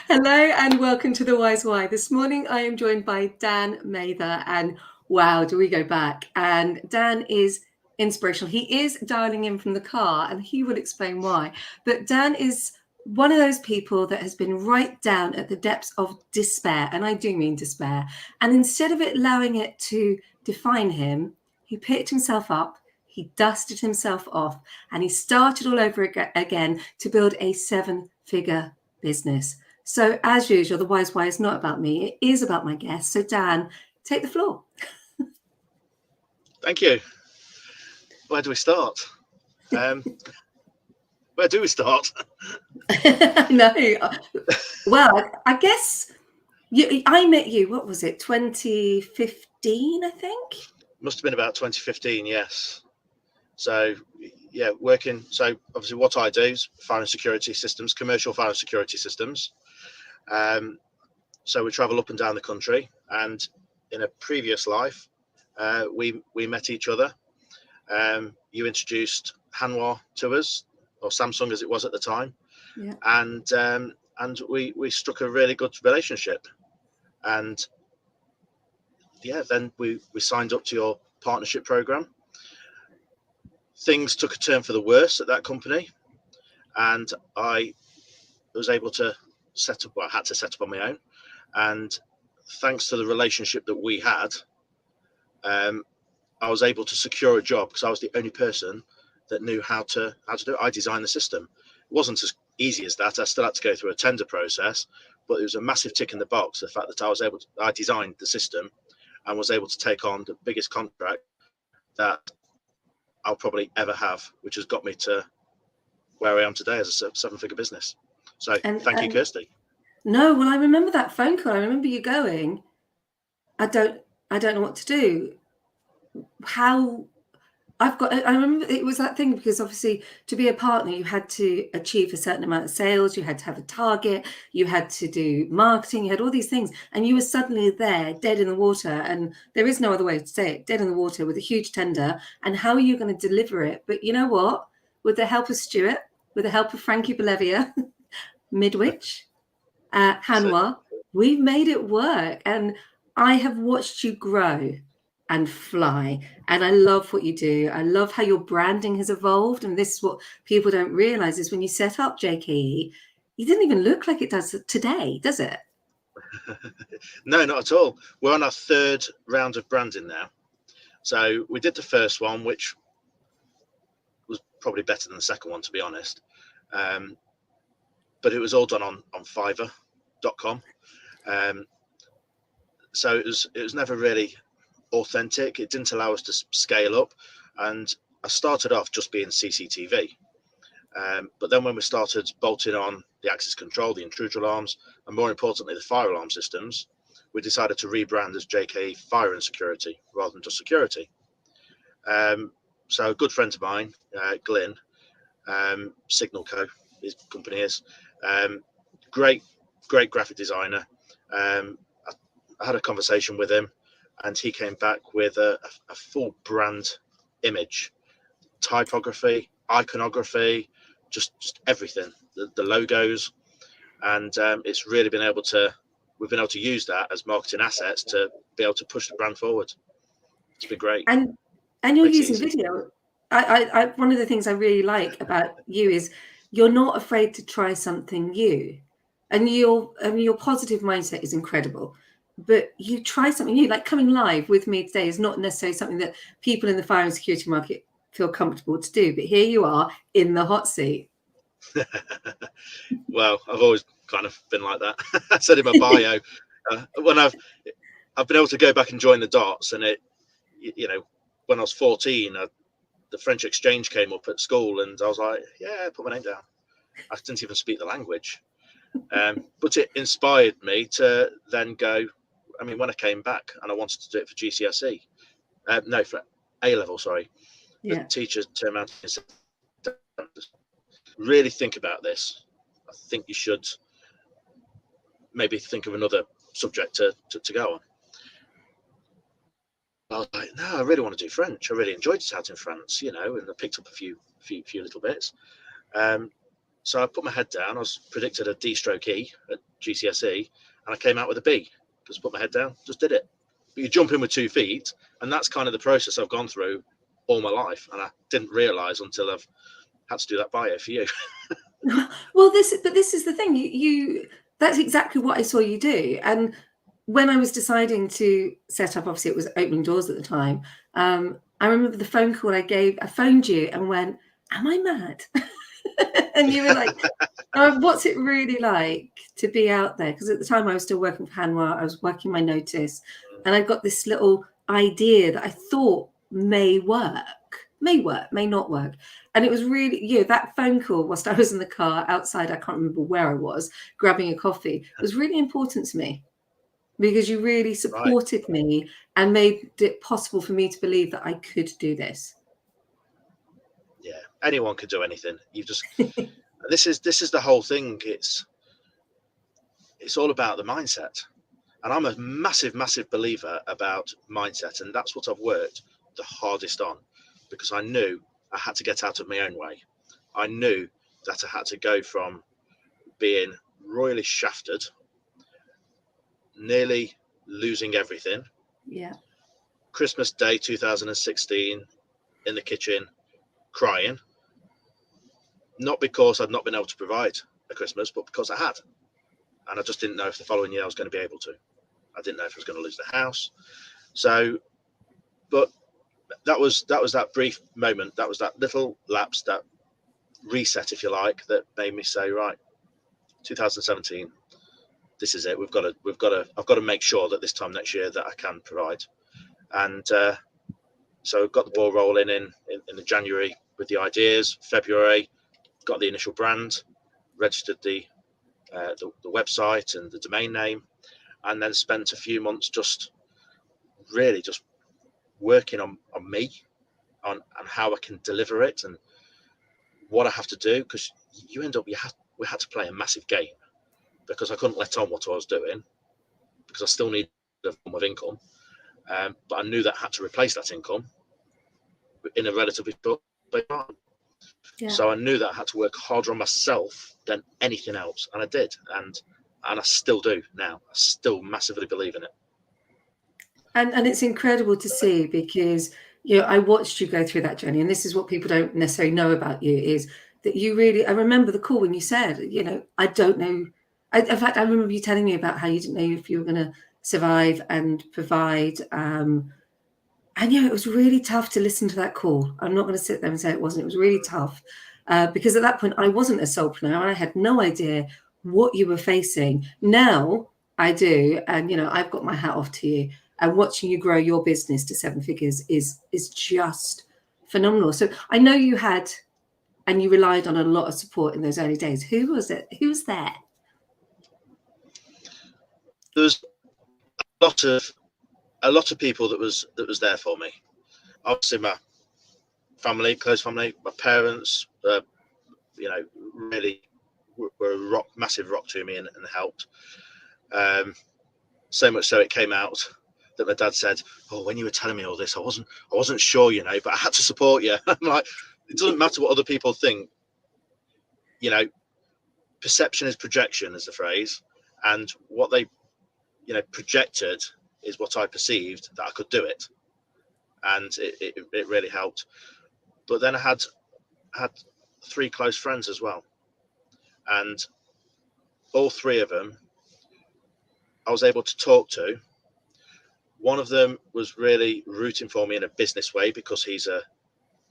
Hello and welcome to The Wise Why. This morning I am joined by Dan Mather, and wow, do we go back. And Dan is inspirational. He is dialing in from the car and he will explain why. But Dan is one of those people that has been right down at the depths of despair, and I do mean despair. And instead of it allowing it to define him, he picked himself up, he dusted himself off, and he started all over again to build a 7-figure business. So, as usual, the Wise Why is not about me. It is about my guest. So, Dan, take the floor. Thank you. Where do we start? Where do we start? No. Well, I guess I met you, what was it, 2015, I think? Must have been about 2015, yes. So, yeah, working. So, obviously, what I do is fire and security systems, commercial fire and security systems. So we travel up and down the country, and in a previous life, we met each other. You introduced Hanwha to us, or Samsung as it was at the time, Yeah. and we struck a really good relationship. And yeah, then we signed up to your partnership program. Things took a turn for the worse at that company, and I was able to set up. Well, I had to set up on my own, and thanks to the relationship that we had, I was able to secure a job because I was the only person that knew how to do it. I designed the system. It wasn't as easy as that. I still had to go through a tender process, but it was a massive tick in the box. The fact that I designed the system and was able to take on the biggest contract that I'll probably ever have, which has got me to where I am today as a 7-figure business. So thank you, Kirsty. No, well, I remember that phone call. I remember you going, I don't know what to do. I remember it was that thing because obviously to be a partner, you had to achieve a certain amount of sales, you had to have a target, you had to do marketing, you had all these things, and you were suddenly there, dead in the water. And there is no other way to say it, dead in the water with a huge tender. And how are you going to deliver it? But you know what? With the help of Stuart, with the help of Frankie Bolevia, Midwich, Hanwha, we've made it work. And I have watched you grow and fly. And I love what you do. I love how your branding has evolved. And this is what people don't realize is when you set up JKE, it didn't even look like it does today, does it? No, not at all. We're on our 3rd round of branding now. So we did the first one, which was probably better than the second one, to be honest. But it was all done on Fiverr.com. So it was never really authentic. It didn't allow us to scale up. And I started off just being CCTV. But then when we started bolting on the access control, the intruder alarms, and more importantly, the fire alarm systems, we decided to rebrand as JKE Fire and Security rather than just security. So a good friend of mine, Glyn, Signal Co, his company is, great graphic designer. I had a conversation with him, and he came back with a full brand image, typography, iconography, just everything, the logos, and it's really we've been able to use that as marketing assets to be able to push the brand forward. It's been great. And you're using video. I one of the things I really like about you is you're not afraid to try something new, and your positive mindset is incredible. But you try something new, like coming live with me today is not necessarily something that people in the fire and security market feel comfortable to do. But here you are in the hot seat. Well, I've always kind of been like that. I said in my bio, when I've been able to go back and join the dots, and when I was 14, the French exchange came up at school, and I was like, yeah, put my name down. I didn't even speak the language, but it inspired me to then go. I mean, when I came back and I wanted to do it for GCSE, for A-level, sorry, the teacher turned around and said, really think about this. I think you should maybe think of another subject to go on. I was like, no, I really want to do French. I really enjoyed it out in France, and I picked up a few little bits. So I put my head down. I was predicted a D/E at GCSE, and I came out with a B. Just put my head down, just did it. But you jump in with 2 feet, and that's kind of the process I've gone through all my life, and I didn't realise until I've had to do that bio for you. Well, this is the thing. You that's exactly what I saw you do. And when I was deciding to set up, obviously it was opening doors at the time. I remember the phone call I gave. I phoned you and went, "Am I mad?" And you were like, "What's it really like to be out there?" Because at the time I was still working for Hanwha. I was working my notice, and I got this little idea that I thought may work, may not work. And it was really, that phone call whilst I was in the car outside, I can't remember where I was, grabbing a coffee, was really important to me, because you really Right. supported me and made it possible for me to believe that I could do this. Yeah, anyone could do anything. This is the whole thing. It's all about the mindset. And I'm a massive, massive believer about mindset. And that's what I've worked the hardest on, because I knew I had to get out of my own way. I knew that I had to go from being royally shafted, nearly losing everything. Yeah. Christmas Day 2016, in the kitchen, crying. Not because I'd not been able to provide a Christmas, but because I had. And I just didn't know if the following year I was going to be able to. I didn't know if I was going to lose the house. So, but that was that brief moment. That was that little lapse, that reset, if you like, that made me say, right, 2017, this is it. I've got to make sure that this time next year that I can provide. And so got the ball rolling in the January with the ideas. February, got the initial brand, registered the website and the domain name, and then spent a few months just working on me, on how I can deliver it and what I have to do, because you end up, we had to play a massive game, because I couldn't let on what I was doing, because I still need a form of income, but I knew that I had to replace that income in a relatively short time. Yeah. So I knew that I had to work harder on myself than anything else, and I did, and I still do now. I still massively believe in it. And it's incredible to see, because I watched you go through that journey, and this is what people don't necessarily know about you, is that you really, I remember the call when you said, I don't know. In fact, I remember you telling me about how you didn't know if you were going to survive and provide. And it was really tough to listen to that call. I'm not going to sit there and say it wasn't. It was really tough, because at that point I wasn't a solopreneur. I had no idea what you were facing. Now I do, and I've got my hat off to you. And watching you grow your business to 7 figures is just phenomenal. So I know you had, and you relied on a lot of support in those early days. Who was it? Who was there? There was a lot of people that was there for me. Obviously, my family, close family, my parents, really were a massive rock to me and helped. So much so it came out that my dad said, "Oh, when you were telling me all this, I wasn't sure, but I had to support you." I'm like, it doesn't matter what other people think. Perception is projection, is the phrase, and what they, projected is what I perceived that I could do it, and it really helped. But then I had 3 close friends as well, and all 3 of them I was able to talk to. One of them was really rooting for me in a business way, because he's a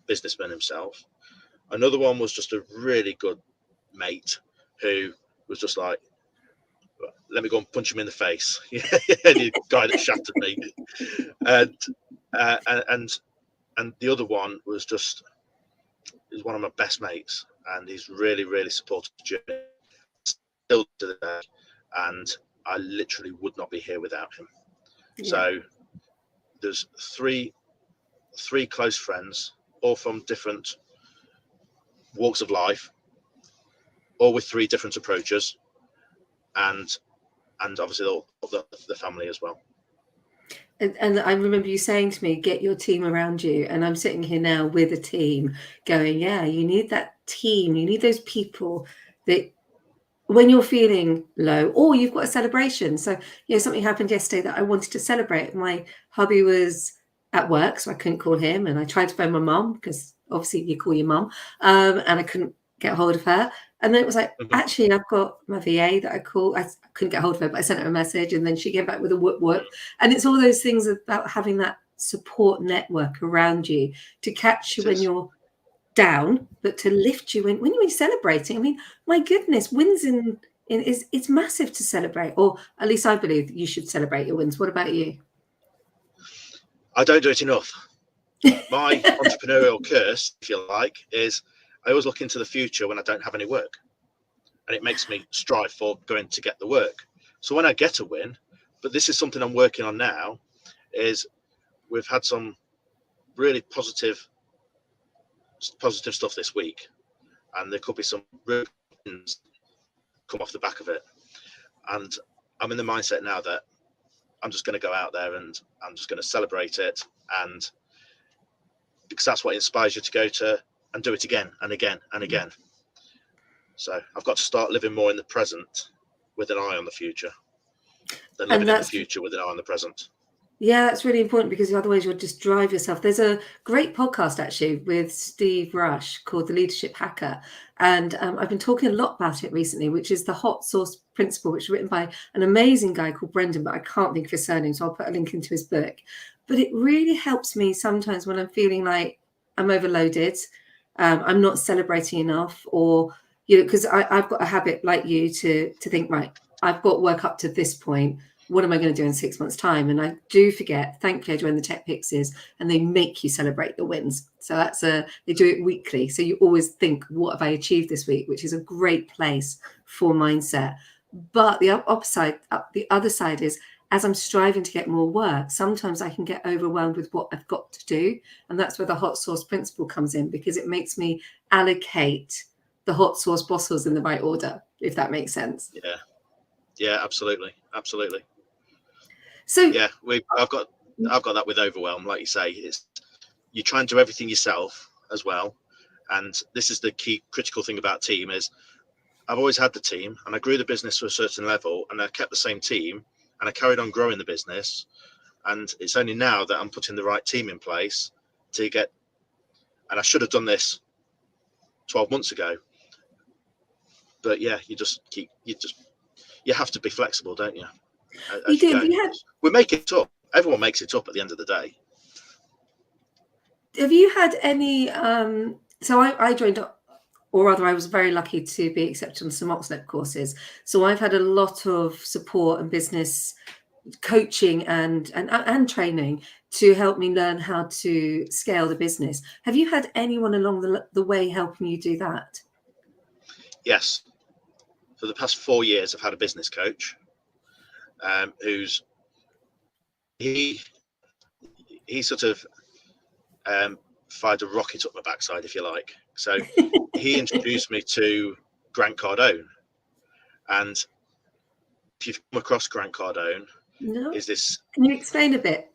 businessman himself. Another one was just a really good mate who was just like, let me go and punch him in the face. The guy that shafted me. And the other one was is one of my best mates, and he's really, really supportive still to the day, and I literally would not be here without him. Yeah. So there's three close friends, all from different walks of life, all with 3 different approaches, and obviously all the family as well. And I remember you saying to me, get your team around you. And I'm sitting here now with a team going, yeah, you need that team. You need those people that when you're feeling low or you've got a celebration. So, something happened yesterday that I wanted to celebrate. My hubby was at work, so I couldn't call him. And I tried to phone my mum because obviously you call your mum, and I couldn't get hold of her. And then it was like, Mhm. actually, I've got my VA that I call. I couldn't get hold of her, but I sent her a message and then she came back with a whoop whoop. And it's all those things about having that support network around you to catch you It when is. you're down, but to lift you when you're celebrating. I mean, my goodness, wins in is it's massive to celebrate, or at least I believe that you should celebrate your wins. What about you? I don't do it enough. My entrepreneurial curse, if you like, is I always look into the future when I don't have any work, and it makes me strive for going to get the work. So when I get a win, but this is something I'm working on now, is we've had some really positive stuff this week, and there could be some real wins come off the back of it. And I'm in the mindset now that I'm just going to go out there and I'm just going to celebrate it, and because that's what inspires you to go to and do it again and again and again. So I've got to start living more in the present with an eye on the future than And living in the that's future with an eye on the present. Yeah, that's really important because otherwise you'll just drive yourself. There's a great podcast actually with Steve Rush called The Leadership Hacker. And I've been talking a lot about it recently, which is the hot sauce principle, which is written by an amazing guy called Brendan, but I can't think of his surname. So I'll put a link into his book. But it really helps me sometimes when I'm feeling like I'm overloaded, I'm not celebrating enough, or, because I've got a habit like you to think, right, I've got work up to this point. What am I going to do in 6 months' time? And I do forget. Thankfully, I joined the Tech Pixies, and they make you celebrate the wins. So they do it weekly. So you always think, what have I achieved this week? Which is a great place for mindset. But the other side is, as I'm striving to get more work, sometimes I can get overwhelmed with what I've got to do. And that's where the hot sauce principle comes in, because it makes me allocate the hot sauce bottles in the right order, if that makes sense. Yeah, absolutely. So Yeah, I've got that with overwhelm, like you say. It's you try and do everything yourself as well, and this is the key critical thing about team is I've always had the team, and I grew the business to a certain level, and I kept the same team, and I carried on growing the business. And it's only now that I'm putting the right team in place to get. And I should have done this 12 months ago, but yeah, you have to be flexible, don't you? you As you do. go, we make it up. Everyone makes it up at the end of the day. Have you had any so I joined, or rather I was very lucky to be accepted on some Oxley courses, so I've had a lot of support and business coaching and training to help me learn how to scale the business. Have you had anyone along the way helping you do that? Yes, for the past 4 years I've had a business coach, who's he sort of fired a rocket up my backside, if you like. So he introduced me to Grant Cardone, and if you've come across Grant Cardone, No, is this? can you explain a bit?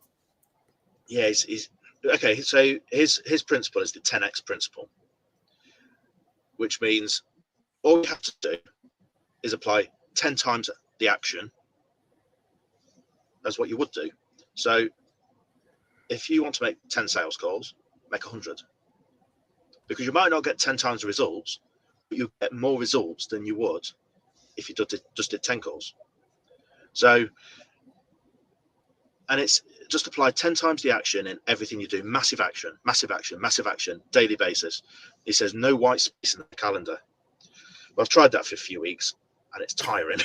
Yeah, he's okay. So his principle is the 10x principle, which means all you have to do is apply 10 times the action as what you would do. So if you want to make 10 sales calls, make 100, because you might not get 10 times the results, but you get more results than you would if you just did 10 calls. So, and it's just apply 10 times the action in everything you do. Massive action, massive action, massive action, daily basis. He says no white space in the calendar. Well, I've tried that for a few weeks and it's tiring.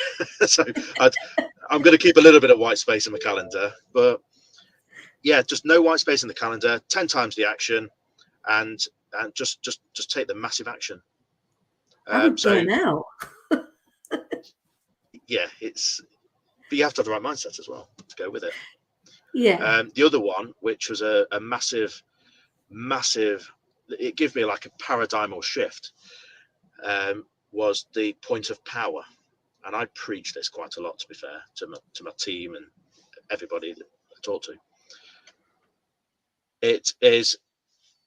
So I'm going to keep a little bit of white space in the calendar, but yeah, just no white space in the calendar, 10 times the action, and just take the massive action. I would So burn out. yeah, but you have to have the right mindset as well to go with it. Yeah. The other one, which was a massive, it gave me like a paradigmal shift, was the point of power. And I preach this quite a lot, to be fair, to my team and everybody that I talk to. It is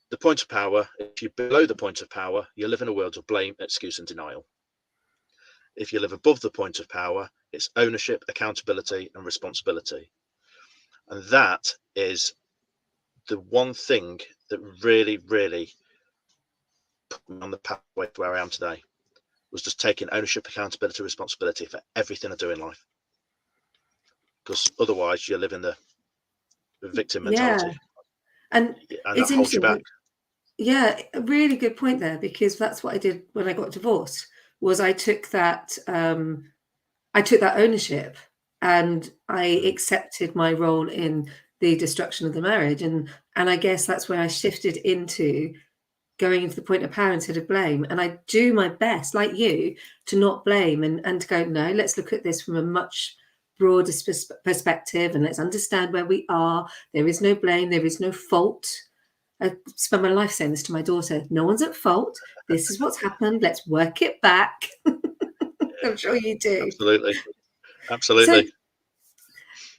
the point of power. If you're below the point of power, you live in a world of blame, excuse, and denial. if you live above the point of power, it's ownership, accountability, and responsibility. And that is the one thing that really, really put me on the pathway to where I am today, was just taking ownership, accountability, responsibility for everything I do in life. Because otherwise you live in the victim Yeah. mentality, And and that it's holds you back. interesting. Yeah, a really good point there, because that's what I did when I got divorced. Was I took that ownership, and I accepted my role in the destruction of the marriage, and I guess that's where I shifted into going into the point of power instead of blame. And I do my best, like you, to not blame, and to go, no, let's look at this from a much broader perspective, and let's understand where we are. There is no blame, there is no fault. I spend my life saying this to my daughter: no one's at fault. This is what's happened. Let's work it back. I'm sure you do. Absolutely. So, Absolutely.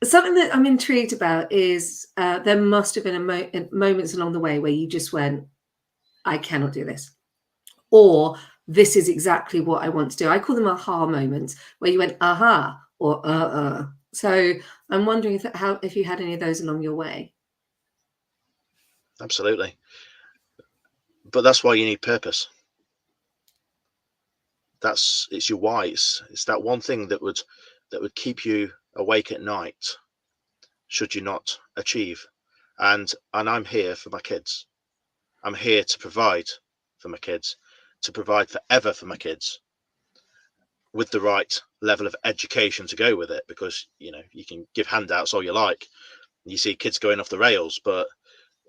something that I'm intrigued about is there must have been moments along the way where you just went, I cannot do this, or this is exactly what I want to do. I call them aha moments, where you went aha, or So I'm wondering if you had any of those along your way. Absolutely. But that's why you need purpose. It's your why. It's that one thing that would keep you awake at night should you not achieve. And I'm here for my kids. I'm here to provide for my kids, to provide forever for my kids, with the right level of education to go with it. Because you can give handouts all you like, and you see kids going off the rails, but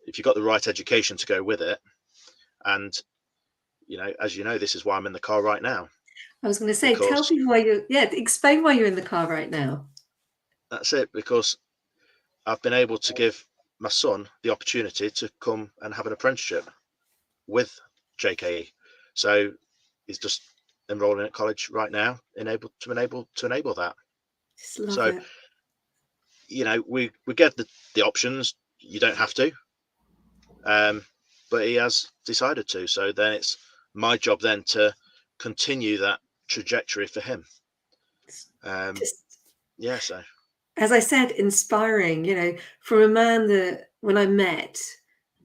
if you've got the right education to go with it, and as you know, this is why I'm in the car right now. I was going to say, tell Because people explain why you're in the car right now. that's it. Because I've been able to give my son the opportunity to come and have an apprenticeship with JKE. So he's just enrolling at college right now, enable that. Just love So it. we get the options. You don't have to, but he has decided to. So then it's my job then to continue that trajectory for him. Just, Yeah. So as I said, inspiring, from a man that when I met,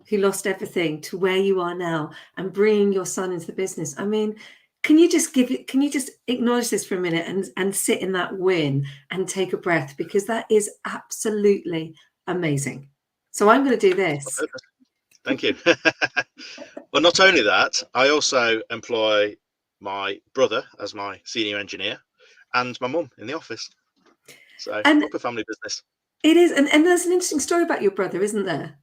who lost everything, to where you are now, and bringing your son into the business. I mean, can you just acknowledge this for a minute, and sit in that win and take a breath, because that is absolutely amazing. So I'm going to do this. thank you. Well, not only that, I also employ my brother as my senior engineer, and my mum in the office. So And proper family business. it is, and there's an interesting story about your brother, isn't there?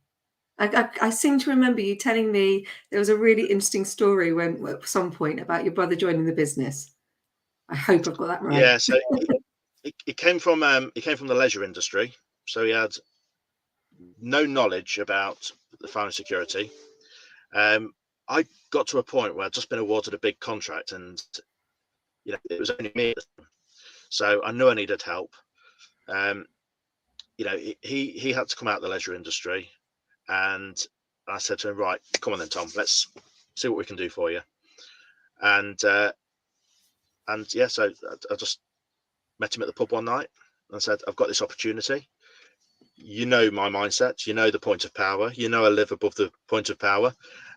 I seem to remember you telling me there was a really interesting story at some point about your brother joining the business. I hope I've got that right. Yeah. So he came from the leisure industry, so he had no knowledge about the fire and security. I got to a point where I'd just been awarded a big contract, and it was only me, so I knew I needed help. He had to come out of the leisure industry, and I said to him, right, come on then, Tom, let's see what we can do for you. And yeah, so I just met him at the pub one night and said, I've got this opportunity. My mindset, the point of power, I live above the point of power.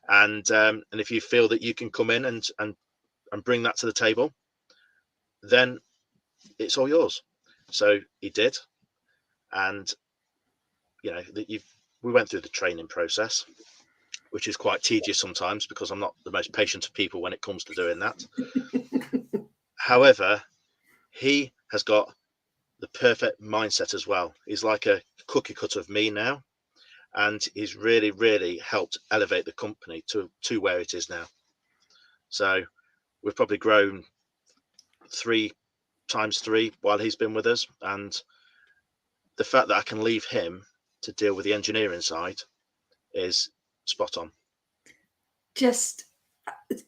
And if you feel that you can come in and bring that to the table, then it's all yours. So he did. And, we went through the training process, which is quite tedious sometimes, because I'm not the most patient of people when it comes to doing that. However, he has got the perfect mindset as well. He's like a cookie cutter of me now, and he's really, really helped elevate the company to where it is now. So we've probably grown 3 times 3 while he's been with us, and the fact that I can leave him to deal with the engineering side is spot on. Just,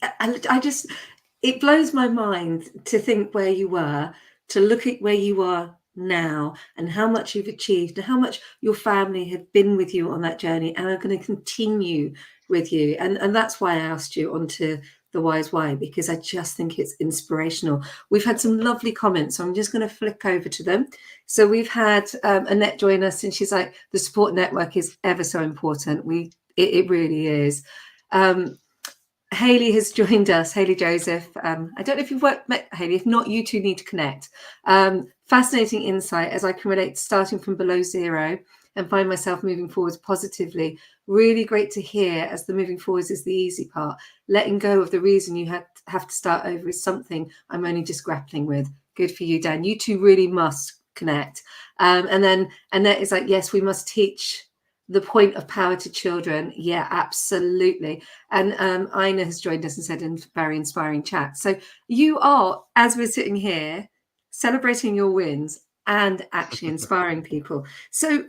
I just, it blows my mind to think where you were, to look at where you are now, and how much you've achieved, and how much your family have been with you on that journey and are going to continue with you. And that's why I asked you onto the why's why, because I just think it's inspirational. We've had some lovely comments, so I'm just going to flick over to them. So we've had Annette join us, and she's like, the support network is ever so important. It really is. Hayley has joined us, Hayley Joseph. I don't know if you've met Hayley. If not, you two need to connect. Fascinating insight as I can relate starting from below zero and find myself moving forwards positively. Really great to hear, as the moving forwards is the easy part. Letting go of the reason you have to start over is something I'm only just grappling with. Good for you, Dan. You two really must connect. And then Annette is like, yes, we must teach the point of power to children. Yeah, absolutely. And Ina has joined us and said, in very inspiring chat. So you are, as we're sitting here, celebrating your wins and actually inspiring people. So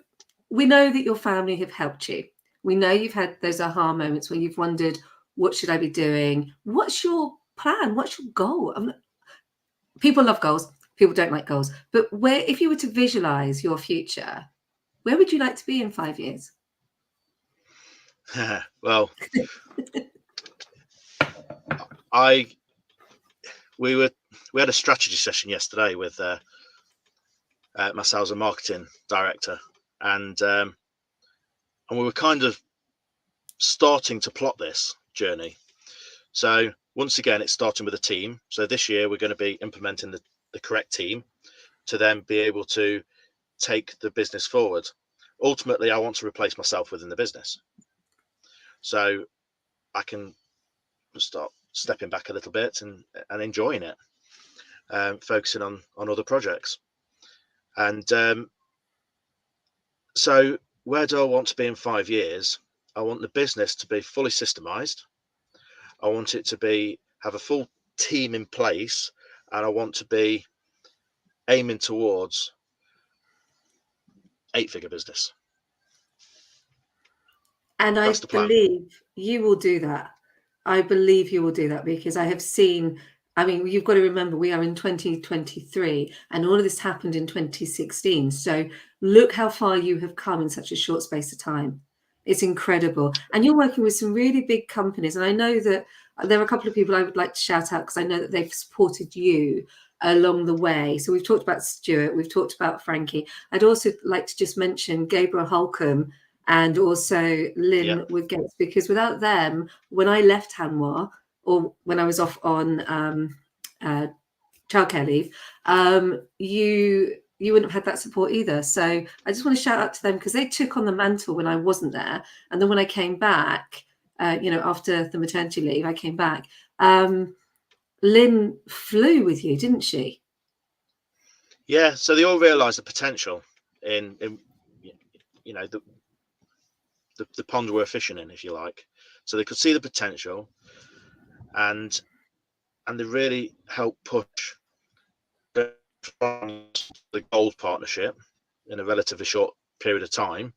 we know that your family have helped you. We know you've had those aha moments where you've wondered, what should I be doing? What's your plan? What's your goal? People love goals. People don't like goals. But if you were to visualize your future, where would you like to be in 5 years? Well, we had a strategy session yesterday with my sales and marketing director, and we were kind of starting to plot this journey. So once again, it's starting with a team. So this year we're going to be implementing the correct team to then be able to take the business forward. Ultimately, I want to replace myself within the business, so I can start stepping back a little bit and enjoying it, focusing on other projects. And so where do I want to be in 5 years? I want the business to be fully systemized. I want it to have a full team in place, and I want to be aiming towards 8-figure business. And I believe you will do that. I believe you will do that, because I have seen, I mean, you've got to remember, we are in 2023 and all of this happened in 2016. So look how far you have come in such a short space of time. It's incredible. And you're working with some really big companies. And I know that there are a couple of people I would like to shout out, because I know that they've supported you along the way. So we've talked about Stuart, we've talked about Frankie. I'd also like to just mention Gabriel Holcomb and also Lynn with Gates, because without them, when I left Hanwha, or when I was off on childcare leave, you wouldn't have had that support either. So I just want to shout out to them, because they took on the mantle when I wasn't there. And then when I came back, after the maternity leave, I came back. Lynn flew with you, didn't she? Yeah. So they all realised the potential in the pond we're fishing in, if you like. So they could see the potential, and they really helped push the gold partnership in a relatively short period of time,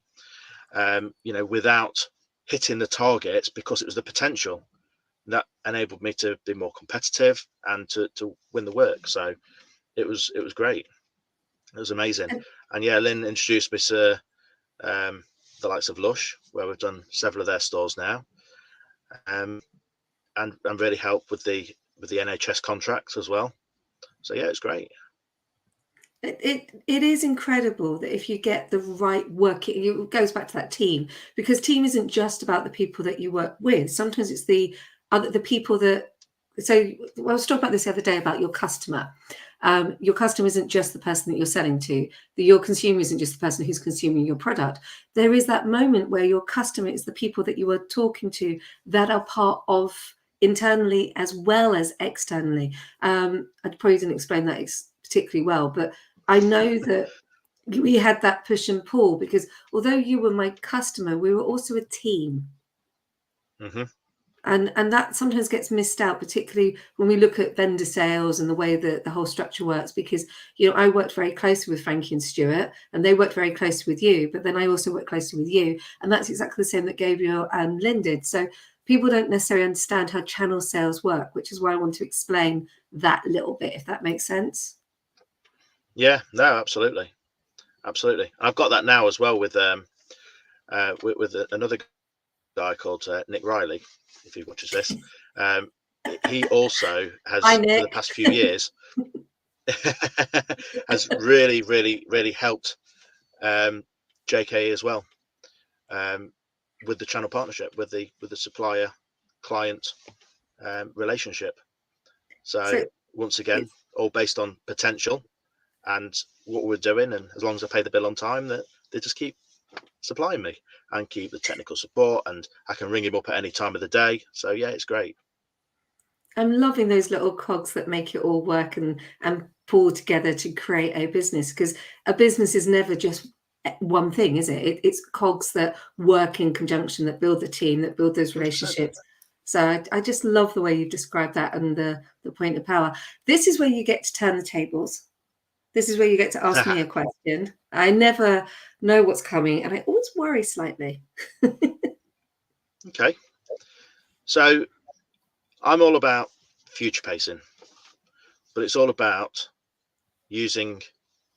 without hitting the targets, because it was the potential that enabled me to be more competitive and to win the work. So it was great. It was amazing. And yeah, Lynn introduced me to the likes of Lush, where we've done several of their stores now, and really helped with the NHS contracts as well. So yeah, it's great. It is incredible that if you get the right work, it goes back to that team, because team isn't just about the people that you work with. Sometimes it's the people that. So I was talking about this the other day about your customer. Your customer isn't just the person that you're selling to. Your consumer isn't just the person who's consuming your product. There is that moment where your customer is the people that you are talking to, that are part of internally as well as externally. I probably didn't explain that particularly well, but I know that we had that push and pull, because although you were my customer, we were also a team. Mm-hmm. And that sometimes gets missed out, particularly when we look at vendor sales and the way that the whole structure works, because I worked very closely with Frankie and Stuart, and they worked very closely with you, but then I also worked closely with you, and that's exactly the same that Gabriel and Lynn did. So people don't necessarily understand how channel sales work, which is why I want to explain that little bit, if that makes sense. Yeah, no, absolutely. I've got that now as well with another guy called Nick Riley, if he watches this. he also Hi, has, for the Nick. past few years, has really helped JK as well, with the channel partnership, with the supplier client relationship. So So once again, it's all based on potential and what we're doing, and as long as I pay the bill on time, that they just keep supplying me and keep the technical support, and I can ring him up at any time of the day. So yeah, it's great. I'm loving those little cogs that make it all work and pull together to create a business, because a business is never just one thing, is it? It's cogs that work in conjunction, that build the team, that build those 100%. relationships. So I just love the way you've described that, and the point of power. This is where you get to turn the tables. This is where you get to ask me a question. I never know what's coming, and I always worry slightly. Okay, so I'm all about future pacing, but it's all about using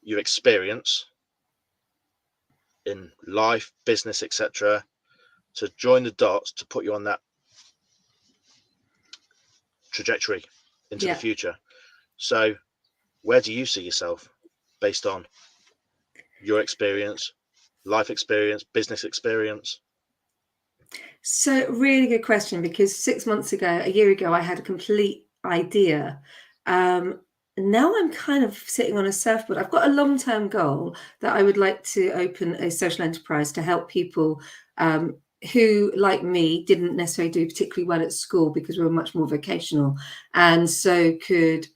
your experience in life, business, etc., to join the dots to put you on that trajectory into the Yeah. future. So where do you see yourself based on your experience, life experience, business experience? So really good question, because 6 months ago, a year ago, I had a complete idea. Now I'm kind of sitting on a surfboard. I've got a long-term goal that I would like to open a social enterprise to help people who, like me, didn't necessarily do particularly well at school because we were much more vocational, and so could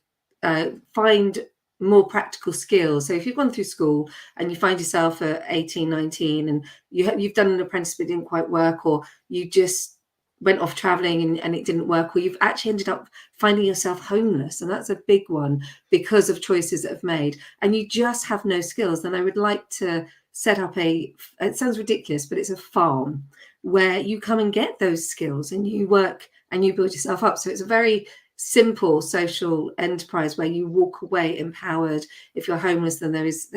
find more practical skills. So if you've gone through school and you find yourself at 18, 19, and you've done an apprenticeship that didn't quite work, or you just went off traveling and it didn't work, or you've actually ended up finding yourself homeless, and that's a big one because of choices that have made, and you just have no skills, then I would like to set up it sounds ridiculous, but it's a farm where you come and get those skills and you work and you build yourself up. So it's a very simple social enterprise where you walk away empowered. If you're homeless, then there's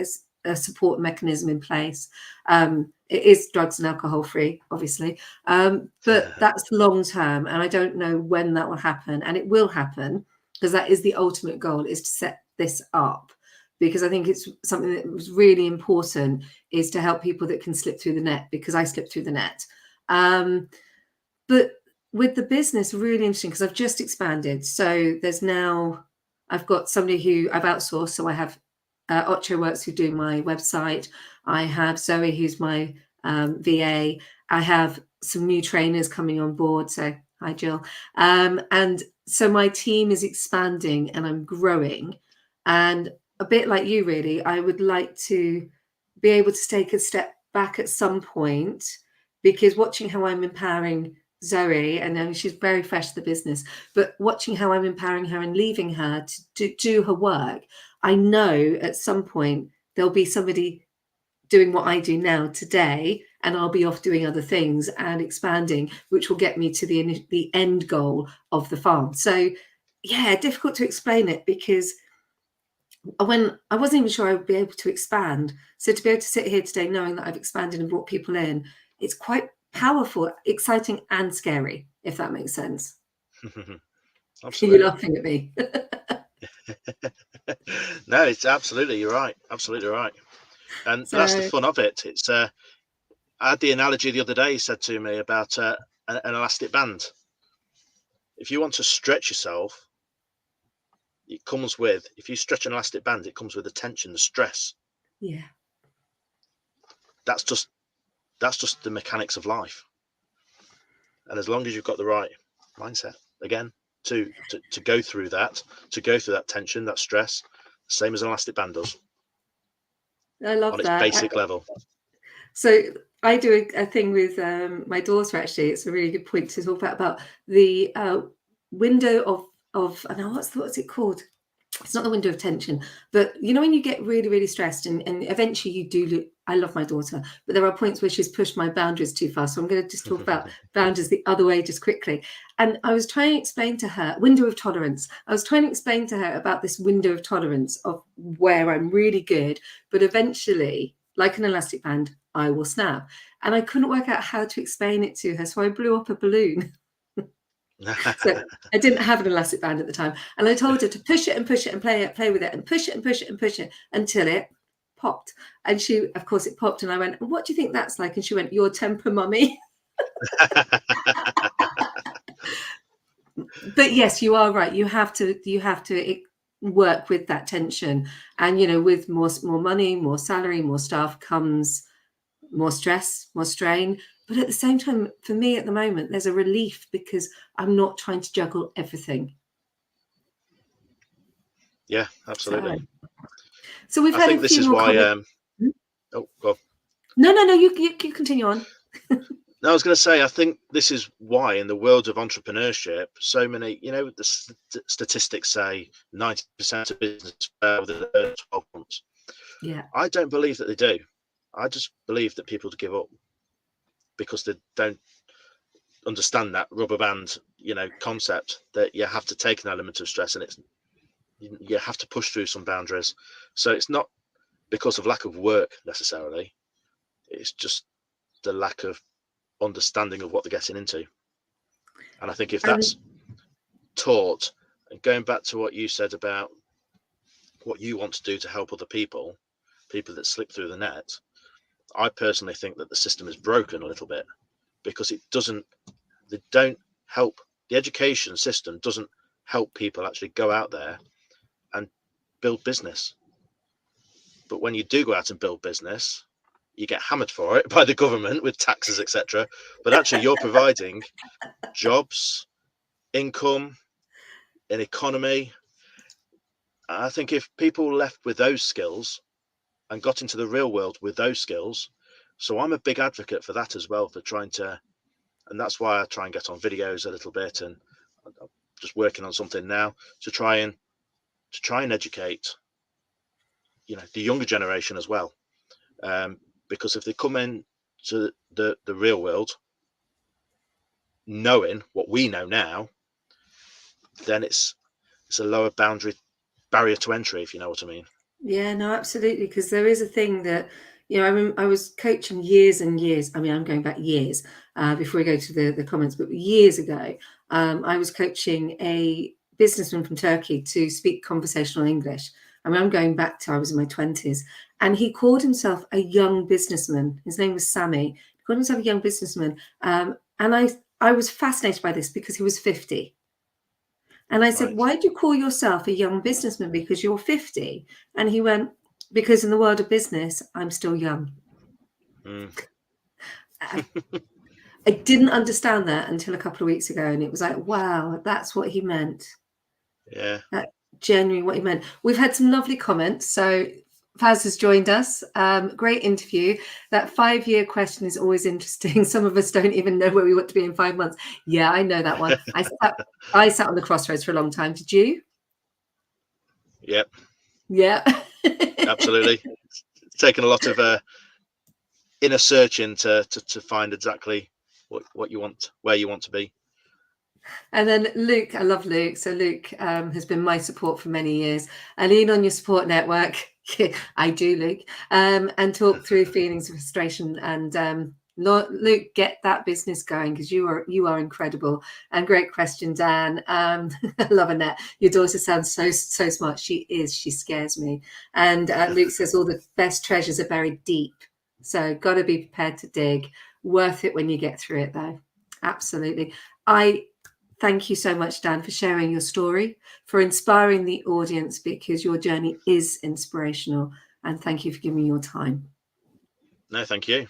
a support mechanism in place. It is drugs and alcohol free, obviously, but that's long term, and I don't know when that will happen, and it will happen, because that is the ultimate goal, is to set this up, because I think it's something that was really important, is to help people that can slip through the net, because I slipped through the net. But with the business, really interesting, because I've just expanded. So I've got somebody who I've outsourced. So I have Ocho Works, who do my website. I have Zoe, who's my VA. I have some new trainers coming on board. So hi, Jill. And so my team is expanding and I'm growing. And a bit like you, really, I would like to be able to take a step back at some point, because watching how I'm empowering Zoe, and then she's very fresh to the business, but watching how I'm empowering her and leaving her to do her work, I know at some point there'll be somebody doing what I do now today, and I'll be off doing other things and expanding, which will get me to the end goal of the farm. So yeah, difficult to explain it, because when I wasn't even sure I would be able to expand. So to be able to sit here today knowing that I've expanded and brought people in, it's quite powerful, exciting, and scary, if that makes sense. You're Absolutely. laughing at me. No, it's absolutely, you're right, absolutely right. But that's the So fun of it. It's I had the analogy the other day, said to me about an elastic band. If you want to stretch yourself, it comes with, if you stretch an elastic band, it comes with the tension, the stress. yeah. That's just the mechanics of life. And as long as you've got the right mindset, again, to go through that, tension, that stress, same as an elastic band does I love on its that. basic level. So I do a thing with my daughter, actually. It's a really good point to talk about the window of I know what's it called? It's not the window of tension, but you know when you get really, really stressed, and eventually you do. I love my daughter, but there are points where she's pushed my boundaries too far. So I'm going to just talk about boundaries the other way just quickly. And I was trying to explain to her window of tolerance. I was trying to explain to her about this window of tolerance of where I'm really good, but eventually, like an elastic band, I will snap. And I couldn't work out how to explain it to her, so I blew up a balloon. So I didn't have an elastic band at the time, and I told her to push it and push it and play with it and push it and push it and push it until it popped. And she, of course, it popped, and I went, "What do you think that's like?" And she went, "Your temper, mummy." But yes, you are right. You have to work with that tension, and with more money, more salary, more staff comes more stress, more strain. But at the same time, for me at the moment, there's a relief because I'm not trying to juggle everything. Yeah, absolutely. So we've I had think a this few is more why. comments. Oh, go on. No. You continue on. No, I was going to say, I think this is why in the world of entrepreneurship, so many, the statistics say 90% of business fail within the first 12 months. Yeah. I don't believe that they do. I just believe that people give up because they don't understand that rubber band, concept, that you have to take an element of stress, and you have to push through some boundaries. So it's not because of lack of work necessarily. It's just the lack of understanding of what they're getting into. And I think if that's taught, and going back to what you said about what you want to do to help other people that slip through the net, I personally think that the system is broken a little bit because they don't help. The education system doesn't help people actually go out there and build business. But when you do go out and build business, you get hammered for it by the government with taxes, etc. But actually, you're providing jobs, income, an economy. I think if people left with those skills and got into the real world with those skills, so I'm a big advocate for that as well, for trying to, and that's why I try and get on videos a little bit, and I'm just working on something now to try and educate, the younger generation as well, because if they come in to the real world knowing what we know now, then it's a lower barrier to entry, if you know what I mean. Yeah, no, absolutely. Because there is a thing that, I was coaching years and years. I mean, I'm going back years before we go to the comments, but years ago, I was coaching a businessman from Turkey to speak conversational English. I mean, I'm going back to I was in my 20s, and he called himself a young businessman. His name was Sammy. He called himself a young businessman. And I was fascinated by this because he was 50. And I said, Right. "Why do you call yourself a young businessman? Because you're 50. And he went, "Because in the world of business, I'm still young." I didn't understand that until a couple of weeks ago. And it was like, wow, that's what he meant. Yeah. That's genuinely what he meant. We've had some lovely comments. So Faz has joined us. Great interview. That 5-year question is always interesting. Some of us don't even know where we want to be in 5 months. Yeah, I know that one. I sat on the crossroads for a long time. Did you? Yep. Yeah. Absolutely. It's taken a lot of inner searching to find exactly what you want, where you want to be. And then Luke, I love Luke. So Luke has been my support for many years. I lean on your support network. I do, Luke, and talk through feelings of frustration. And Luke, get that business going because you are incredible. And great question, Dan. I love Annette. Your daughter sounds so smart. She is. She scares me. And Luke says all the best treasures are buried deep. So got to be prepared to dig. Worth it when you get through it, though. Absolutely. Thank you so much, Dan, for sharing your story, for inspiring the audience, because your journey is inspirational. And thank you for giving me your time. No, thank you.